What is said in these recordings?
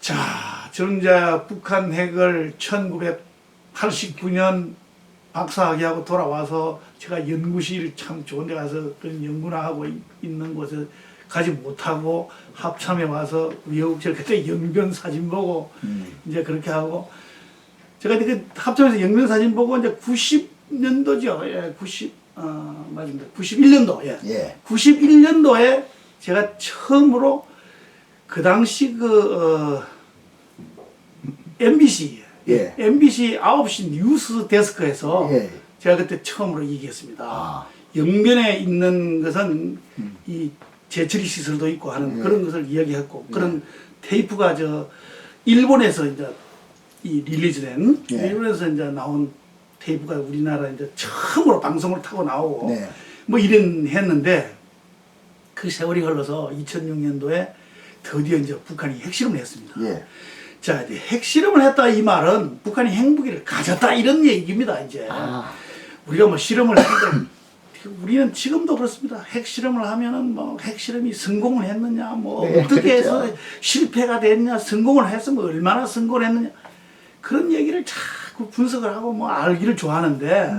자, 저는 이제 북한 핵을 1989년 박사학위하고 돌아와서 제가 연구실 참 좋은 데 가서 그런 연구나 하고 있는 곳에 가지 못하고 합참에 와서 미국실 그때 영변 사진 보고 이제 그렇게 하고 제가 그 합참에서 영변 사진 보고 이제 90년도죠. 예, 맞습니다. 91년도. 예. 예. 91년도에 제가 처음으로 그 당시 MBC 예. MBC 9시 뉴스 데스크에서 예. 제가 그때 처음으로 얘기했습니다. 아. 영변에 있는 것은 이 재처리 시설도 있고 하는 그런 것을 이야기했고 그런 테이프가 저 일본에서 이제 이 릴리즈된 일본에서 이제 나온 테이프가 우리나라 이제 처음으로 방송을 타고 나오고 뭐 이런 했는데 그 세월이 흘러서 2006년도에 드디어 이제 북한이 핵실험을 했습니다. 자, 이제 핵실험을 했다 이 말은 북한이 핵무기를 가졌다 이런 얘기입니다. 이제 우리가 뭐 실험을 했는데 우리는 지금도 그렇습니다. 핵실험을 하면은 뭐 핵실험이 성공을 했느냐, 뭐 어떻게 해서 실패가 됐냐, 성공을 했으면 얼마나 성공을 했느냐 그런 얘기를 자꾸 분석을 하고 뭐 알기를 좋아하는데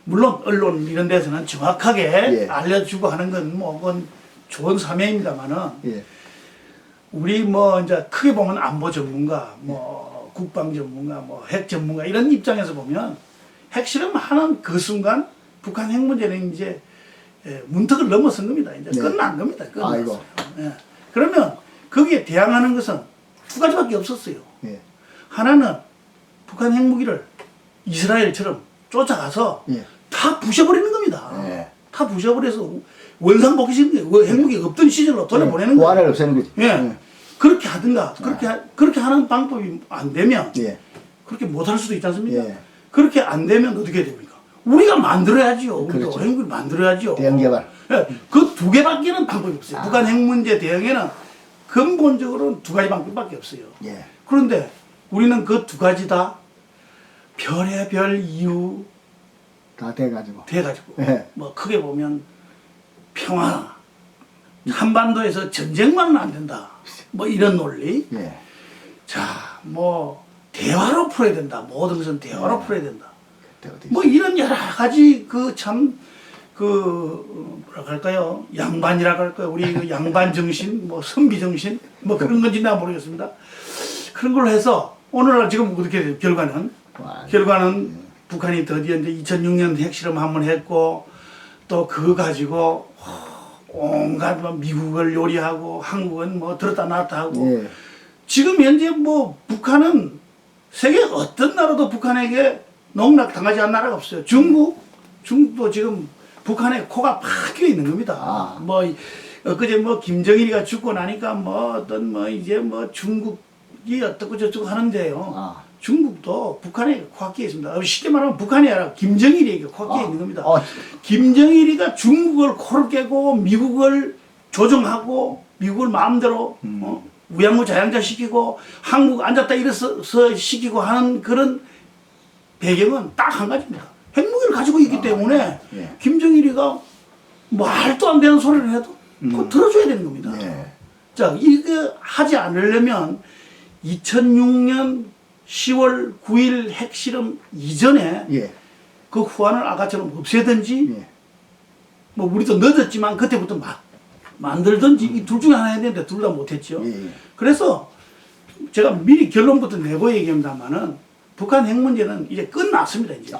물론 언론 이런 데서는 정확하게 알려주고 하는 건 뭐 그건 좋은 사명입니다만은. 우리 뭐 이제 크게 보면 안보 전문가, 뭐 국방 전문가, 뭐 핵 전문가 이런 입장에서 보면 핵실험 하는 그 순간 북한 핵 문제는 이제 문턱을 넘어선 겁니다. 이제 끝난 겁니다. 끝났어요. 예. 그러면 거기에 대항하는 것은 두 가지밖에 없었어요. 하나는 북한 핵무기를 이스라엘처럼 쫓아가서 다 부셔버리는 겁니다. 다 부셔버려서 원상복귀시키는 거예요. 핵무기 없던 시절로 돌려보내는 거예요. 보안을 없애는 거지. 그렇게 하든가 그렇게 하는 방법이 안 되면 그렇게 못할 수도 있지 않습니까? 그렇게 안 되면 어떻게 됩니까? 우리가 만들어야지요. 우리가 핵무기를 만들어야지요. 대응 개발. 그 두 개밖에는 방법이 없어요. 북한 핵 문제 대응에는 근본적으로는 두 가지 방법밖에 없어요. 그런데 우리는 그 두 가지 다 별의별 이유 다 돼가지고. 뭐 크게 보면 평화, 한반도에서 전쟁만은 안 된다. 뭐 이런 논리. 자, 뭐 대화로 풀어야 된다. 모든 것은 대화로 풀어야 된다. 뭐 이런 여러 가지 그 참 뭐라 할까요? 양반이라고 할까요? 우리 그 양반 정신, 뭐 선비 정신, 뭐 그런 건지 나 모르겠습니다. 그런 걸로 해서 오늘날 지금 어떻게 돼요? 결과는 북한이 드디어 이제 2006년 핵실험 한번 했고 또 그거 가지고 온갖 뭐 미국을 요리하고 한국은 뭐 들었다 놨다 하고 지금 현재 뭐 북한은 세계 어떤 나라도 북한에게 농락당하지 않은 나라가 없어요. 중국도 지금 북한에 코가 파뀌어 있는 겁니다. 뭐 엊그제 뭐 김정일이가 죽고 나니까 뭐 어떤 뭐 이제 뭐 중국이 어떻고 저쩌고 하는데요. 중국도 북한에 코가 끼어 있습니다. 쉽게 말하면 북한이 아니라 김정일에게 코가 끼어 있는 겁니다. 김정일이가 중국을 코를 깨고 미국을 조정하고 미국을 마음대로 우양우자양자 시키고 한국 앉았다 일어서 시키고 하는 그런 배경은 딱 한 가지입니다. 핵무기를 가지고 있기 때문에 김정일이가 말도 안 되는 소리를 해도 그거 들어줘야 되는 겁니다. 자, 이거 하지 않으려면 2006년 10월 9일 핵실험 이전에 그 후환을 아까처럼 없애든지 뭐 우리도 늦었지만 그때부터 만들든지 이 둘 중에 하나 해야 되는데 둘 다 못했죠. 그래서 제가 미리 결론부터 내고 얘기합니다만은 북한 핵 문제는 이제 끝났습니다. 이제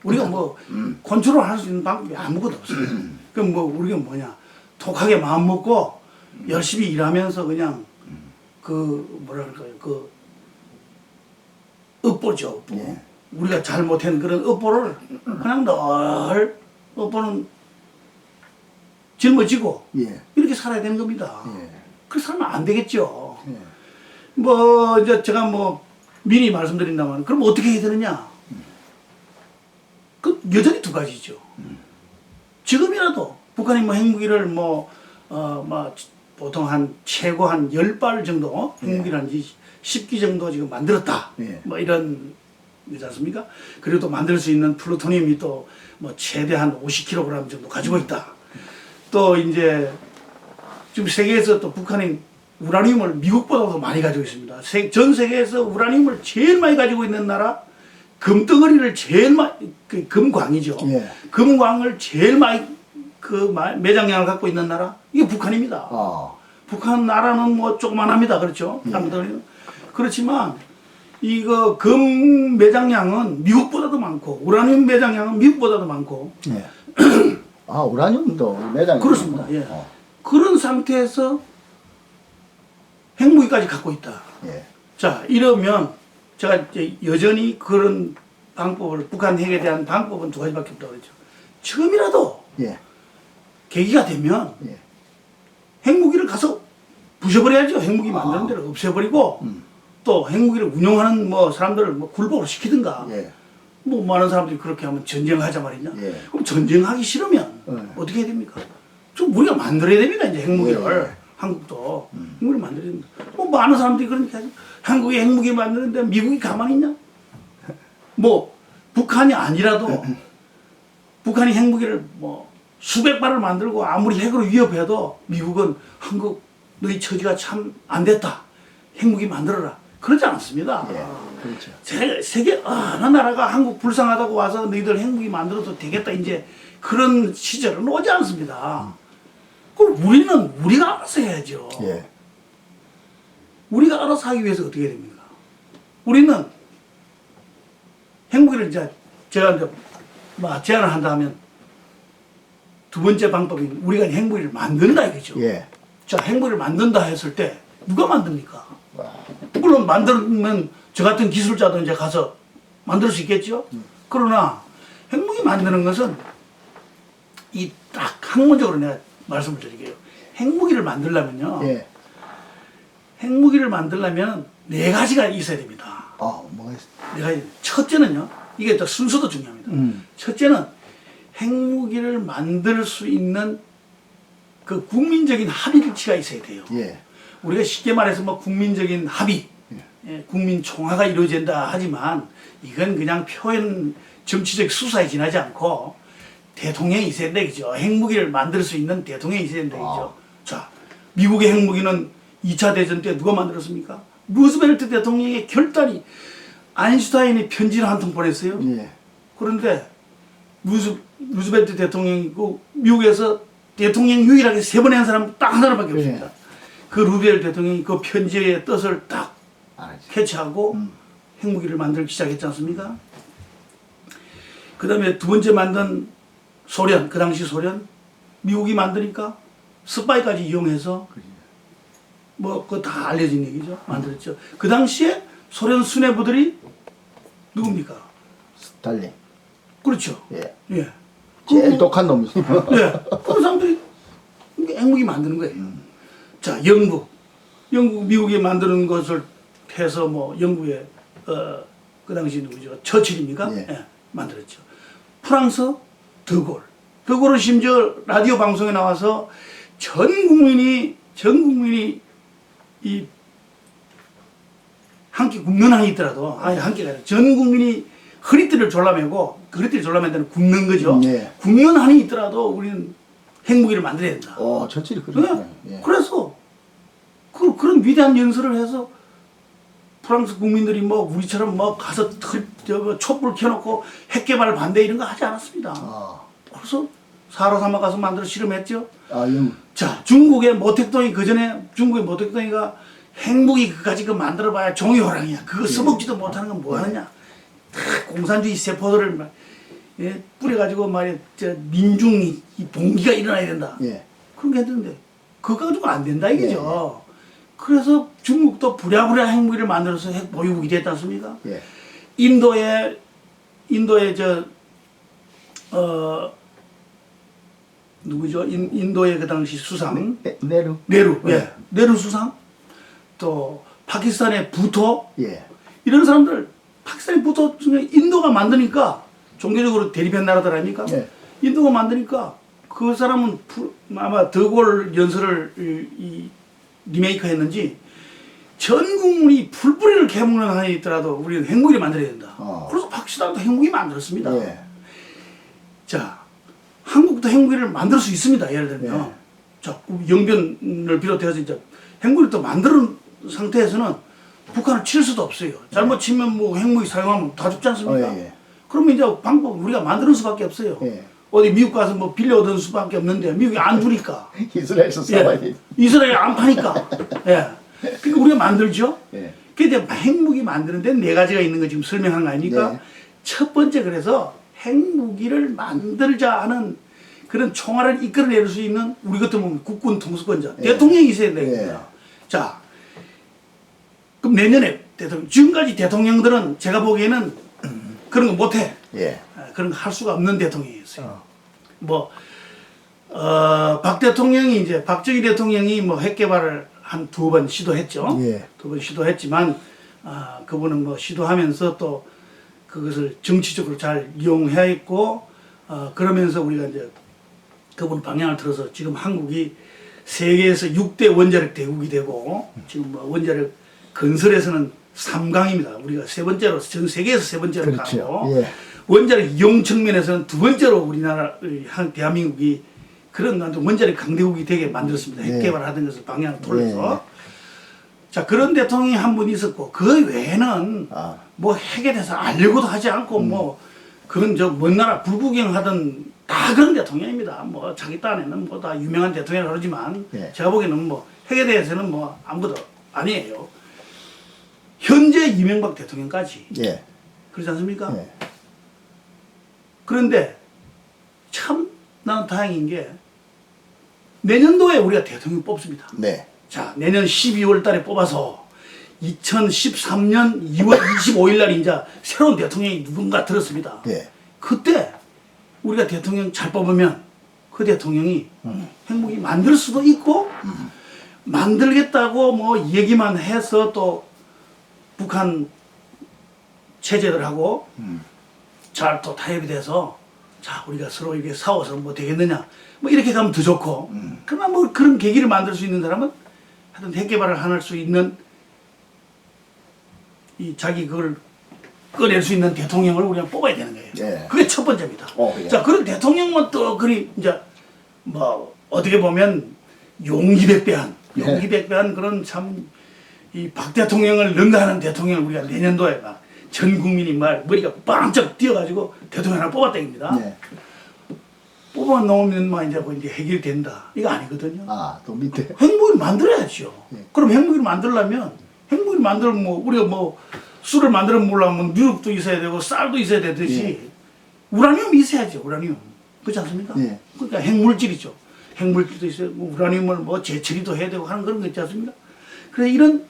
우리가 뭐 컨트롤 할 수 있는 방법이 아무것도 없어요. 그럼 뭐 우리가 뭐냐 독하게 마음 먹고 열심히 일하면서 그냥 그 뭐랄까요 그 업보죠. 업보. 우리가 잘못한 그런 업보를 그냥 늘 업보는 짊어지고 이렇게 살아야 되는 겁니다. 그렇게 살면 안 되겠죠. 뭐 이제 제가 뭐 미리 말씀드린다면 그럼 어떻게 해야 되느냐? 그 여전히 두 가지죠. 지금이라도 북한이 뭐 핵무기를 뭐 보통 한 최고 한 10발 정도 핵무기를 한 10기 정도 지금 만들었다. 뭐 이런 거지 않습니까? 그리고 또 만들 수 있는 플루토늄이 또 뭐 최대 한 50kg 정도 가지고 있다. 또 이제 지금 세계에서 또 북한이 우라늄을 미국보다도 많이 가지고 있습니다. 전 세계에서 우라늄을 제일 많이 가지고 있는 나라, 금덩어리를 제일 많이, 금광이죠. 예. 금광을 제일 많이 매장량을 갖고 있는 나라, 이게 북한입니다. 북한 나라는 뭐 조그만합니다. 그렇죠? 땅덩어리는. 그렇지만 이거 금 매장량은 미국보다도 많고, 우라늄 매장량은 미국보다도 많고. 예. 우라늄도 매장이 그렇습니다. 예. 그런 상태에서 핵무기까지 갖고 있다. 예. 자, 이러면 제가 이제 여전히 그런 방법을, 북한 핵에 대한 방법은 두 가지밖에 없다고 그랬죠. 지금이라도 예. 계기가 되면 예. 핵무기를 가서 부셔버려야죠. 핵무기 만드는 데를 없애버리고 또 핵무기를 운용하는 뭐 사람들을 뭐 굴복을 시키든가. 예. 뭐 많은 사람들이 그렇게 하면 전쟁하자 말이냐. 예. 그럼 전쟁하기 싫으면 어떻게 해야 됩니까? 좀 우리가 만들어야 됩니다. 이제 핵무기를. 예. 한국도 핵무기를 만들어야 됩니다. 뭐 많은 사람들이 그러니까 한국이 핵무기 만드는데 미국이 가만히 있냐? 뭐 북한이 아니라도 북한이 핵무기를 뭐 수백 발을 만들고 아무리 핵으로 위협해도 미국은 한국 너희 처지가 참 안 됐다. 핵무기 만들어라. 그러지 않습니다. 예. 그렇죠. 세계 어느 나라가 한국 불쌍하다고 와서 너희들 핵무기 만들어도 되겠다. 이제 그런 시절은 오지 않습니다. 그럼 우리는 우리가 알아서 해야죠. 예. 우리가 알아서 하기 위해서 어떻게 해야 됩니까? 우리는 핵무기를 이제 제가 이제 뭐 제안을 한다면 두 번째 방법이 우리가 핵무기를 만든다 이거죠. 예. 자, 핵무기를 만든다 했을 때 누가 만듭니까? 물론 만들면 저 같은 기술자도 이제 가서 만들 수 있겠죠. 그러나 핵무기 만드는 것은 이 딱 학문적으로 내가 말씀을 드릴게요. 핵무기를 만들려면요. 예. 핵무기를 만들려면 네 가지가 있어야 됩니다. 뭐가 있어? 네 가지. 첫째는요. 이게 또 순서도 중요합니다. 첫째는 핵무기를 만들 수 있는 그 국민적인 합의치가 있어야 돼요. 예. 우리가 쉽게 말해서 뭐 국민적인 합의, 예, 국민 총화가 이루어진다 하지만 이건 그냥 표현 정치적 수사에 지나지 않고 대통령이 있어야 된다 이죠. 핵무기를 만들 수 있는 대통령이 있어야 된다 이죠. 자, 미국의 핵무기는 2차 대전 때 누가 만들었습니까? 루즈벨트 대통령의 결단이 아인슈타인이 편지를 한 통 보냈어요. 예. 그런데 루즈벨트 대통령이 그 미국에서 대통령 유일하게 3번 한 사람 딱 하나밖에 없습니다. 그 루즈벨트 대통령이 그 편지의 뜻을 딱 캐치하고 핵무기를 만들기 시작했지 않습니까? 그 다음에 두 번째 만든 소련, 그 당시 소련, 미국이 만드니까 스파이까지 이용해서 뭐 그거 다 알려진 얘기죠. 만들었죠. 그 당시에 소련 수뇌부들이 누굽니까? 스탈린. 그렇죠. 예. 예. 제일 독한 놈이죠. 예. 그 사람들이 핵무기 만드는 거예요. 자, 영국, 미국이 만드는 것을 해서 뭐 영국의 그 당시 누구죠? 처칠입니까? 예. 예. 만들었죠. 프랑스 드골은 심지어 라디오 방송에 나와서 전 국민이 이 한 끼 굶는 한이 있더라도 한 끼가 아니라 전 국민이 허리띠를 졸라매고 그 허리띠를 졸라맨다는 굶는 거죠. 예. 굶는 한이 있더라도 우리는 핵무기를 만들어야 된다. 처칠이 네? 그랬네. 예. 그래서 그런 위대한 연설을 해서 프랑스 국민들이 뭐 우리처럼 뭐 가서 촛불 켜놓고 핵 개발 반대 이런 거 하지 않았습니다. 그래서 사로사마 가서 만들어 실험했죠. 자, 중국의 모택동이 그 전에 중국의 모택동이가 핵무기 그까지 그 만들어봐야 종이호랑이야. 그거 써먹지도 못하는 건 뭐 하느냐. 다 공산주의 세포들을 막 뿌려가지고 말이야 민중 이 봉기가 일어나야 된다. 예. 그런 게 했는데 그거 가지고 안 된다 이거죠. 그래서 중국도 부랴부랴 핵무기를 만들어서 핵 보유국이 됐지 않습니까? 예. 인도의 누구죠? 인도의 그 당시 수상 네루. 예. 네루 수상 또 파키스탄의 부토 예. 이런 사람들 파키스탄의 부토 중에 인도가 만드니까 종교적으로 대립한 나라들 아닙니까? 예. 인도가 만드니까 그 사람은 아마 더골 연설을 리메이크 했는지 전 국민이 풀뿌리를 캐먹는 한이 있더라도 우리는 핵무기를 만들어야 된다. 그래서 파키스탄도 핵무기 만들었습니다. 예. 자, 한국도 핵무기를 만들 수 있습니다. 예를 들면 자, 영변을 비롯해서 이제 핵무기를 또 만드는 상태에서는 북한을 칠 수도 없어요. 잘못 치면 뭐 핵무기 사용하면 다 죽지 않습니까? 예. 그러면 이제 방법 우리가 만드는 수밖에 없어요. 예. 어디 미국 가서 뭐 빌려 얻을 수밖에 없는데 미국이 안 주니까. 이스라엘에서 싸워야 돼. 이스라엘 안 파니까. 예. 그러니까 우리가 만들죠. 예. 근데 핵무기 만드는 데는 네 가지가 있는 거 지금 설명한 거 아닙니까? 네. 첫 번째 그래서 핵무기를 만들자 하는 그런 총알을 이끌어낼 수 있는 우리 같으면 국군 통수권자 예. 대통령이 있어야 됩니다. 자, 그럼 내년에 대통령 지금까지 대통령들은 제가 보기에는 그런 거 못해. 예. 그런 거 할 수가 없는 대통령이었어요. 박 대통령이 이제 박정희 대통령이 뭐 핵 개발을 한 2번 시도했죠. 예. 2번 시도했지만 그분은 뭐 시도하면서 또 그것을 정치적으로 잘 이용했고 그러면서 우리가 이제 그분 방향을 틀어서 지금 한국이 세계에서 6대 원자력 대국이 되고 지금 뭐 원자력 건설에서는 3강입니다. 우리가 세 번째로 전 세계에서 세 번째로 그렇죠. 가고 예. 원자력 이용 측면에서는 두 번째로 우리나라 대한민국이 그런 원자력 강대국이 되게 만들었습니다. 핵 예. 개발하던 것을 방향을 돌려서. 자, 그런 대통령이 한 분 있었고 그 외에는 뭐 핵에 대해서 알려고도 하지 않고 뭐 그런 저 먼 나라 불구경하던 다 그런 대통령입니다. 뭐 자기 딴에는 뭐 다 유명한 대통령이라고 그러지만 예. 제가 보기에는 뭐 핵에 대해서는 뭐 아무것도 아니에요. 현재 이명박 대통령까지 예. 그렇지 않습니까? 예. 그런데 참 나는 다행인 게 내년도에 우리가 대통령 뽑습니다. 네. 자, 내년 12월 달에 뽑아서 2013년 2월 25일 날 이제 새로운 대통령이 누군가 들었습니다. 예. 그때 우리가 대통령 잘 뽑으면 그 대통령이 핵무기 만들 수도 있고 만들겠다고 뭐 얘기만 해서 또 북한 체제들하고 잘 또 타협이 돼서 자 우리가 서로 이렇게 싸워서 뭐 되겠느냐 뭐 이렇게 가면 더 좋고 그러나 뭐 그런 계기를 만들 수 있는 사람은 하여튼 핵 개발을 할 수 있는 이 자기 그걸 꺼낼 수 있는 대통령을 우리가 뽑아야 되는 거예요. 예. 그게 첫 번째입니다. 예. 자 그런 대통령은 또 그리 이제 뭐 어떻게 보면 용기백배한 그런 참 이 박 대통령을 능가하는 대통령을 우리가 내년도에 막 전 국민이 말 머리가 빵쩍 뛰어가지고 대통령 하나 뽑았다 입니다. 네. 뽑아 놓으면 막 이제 뭐 이제 해결된다. 이거 아니거든요. 또 밑에. 핵무기를 만들어야죠. 예. 그럼 핵무기를 만들려면 핵무기를 만들면 뭐 우리가 뭐 술을 만들어 먹으려면 뉴욕도 있어야 되고 쌀도 있어야 되듯이 우라늄이 있어야죠. 우라늄. 그렇지 않습니까? 예. 그러니까 핵물질이죠. 핵물질도 있어야 되고 우라늄을 뭐 재처리도 해야 되고 하는 그런 거 있지 않습니까? 그래서 이런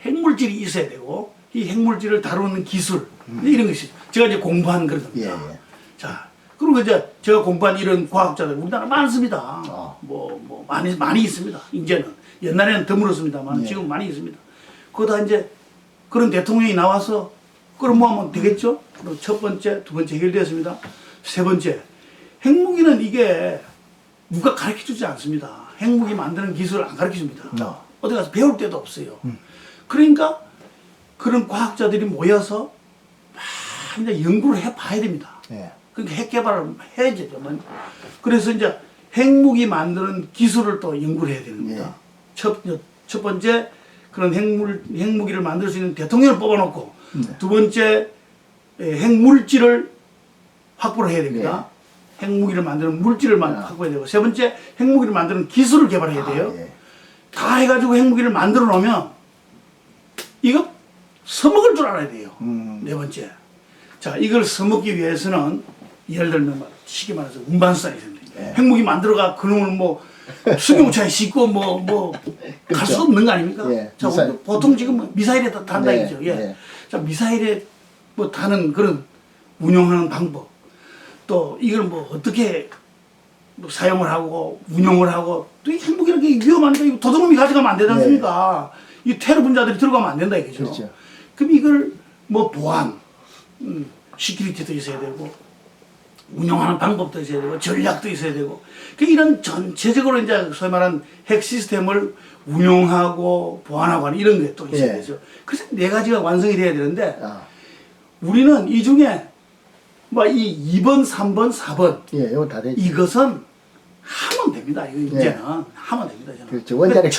핵물질이 있어야 되고 이 핵물질을 다루는 기술 이런 것이 제가 이제 공부한 그런 겁니다. 예. 자, 그리고 이제 제가 공부한 이런 과학자들 우리나라 많습니다. 뭐 많이 있습니다. 이제는 옛날에는 드물었습니다만 지금 많이 있습니다. 그거다 이제 그런 대통령이 나와서 그럼 뭐 하면 되겠죠? 그럼 첫 번째, 두 번째 해결되었습니다. 세 번째, 핵무기는 이게 누가 가르쳐 주지 않습니다. 핵무기 만드는 기술을 안 가르쳐 줍니다. 어디 가서 배울 데도 없어요. 그러니까 그런 과학자들이 모여서 막 이제 연구를 해봐야 됩니다. 예. 그러니까 핵 개발을 해야죠. 그래서 이제 핵무기 만드는 기술을 또 연구를 해야 되는 겁니다. 첫 번째 그런 핵무기를 만들 수 있는 대통령을 뽑아놓고 두 번째 핵물질을 확보를 해야 됩니다. 핵무기를 만드는 물질을 확보해야 되고 세 번째 핵무기를 만드는 기술을 개발해야 돼요. 다 해가지고 핵무기를 만들어 놓으면 이거 써먹을 줄 알아야 돼요. 네 번째. 자, 이걸 써먹기 위해서는 예를 들면 쉽게 말해서 운반수단이 있습니다. 핵무기 만들어가 그놈을 뭐 승용차에 싣고 갈 수 없는 거 아닙니까? 자, 보통 지금 미사일에 다 탄다 이죠. 자, 미사일에 뭐 타는 그런 운용하는 방법. 또 이걸 뭐 어떻게 뭐 사용을 하고 운용을 하고 또 이 핵무기라는 게 위험하니까 이거 도둑놈이 가져가면 안 되지 않습니까? 이 테러 분자들이 들어가면 안 된다 이거죠. 그렇죠. 그럼 이걸 뭐 보안, 시큐리티도 있어야 되고 운영하는 방법도 있어야 되고 전략도 있어야 되고 이런 전체적으로 이제 소위 말하는 핵 시스템을 운용하고 보안하고 하는 이런 게 또 있어야 되죠. 그래서 네 가지가 완성이 돼야 되는데 우리는 이 중에 뭐 이 2번, 3번, 4번 이거 다 되죠. 이것은 하면 됩니다. 이거 이제는 하면 됩니다. 저는. 그렇죠. 원자력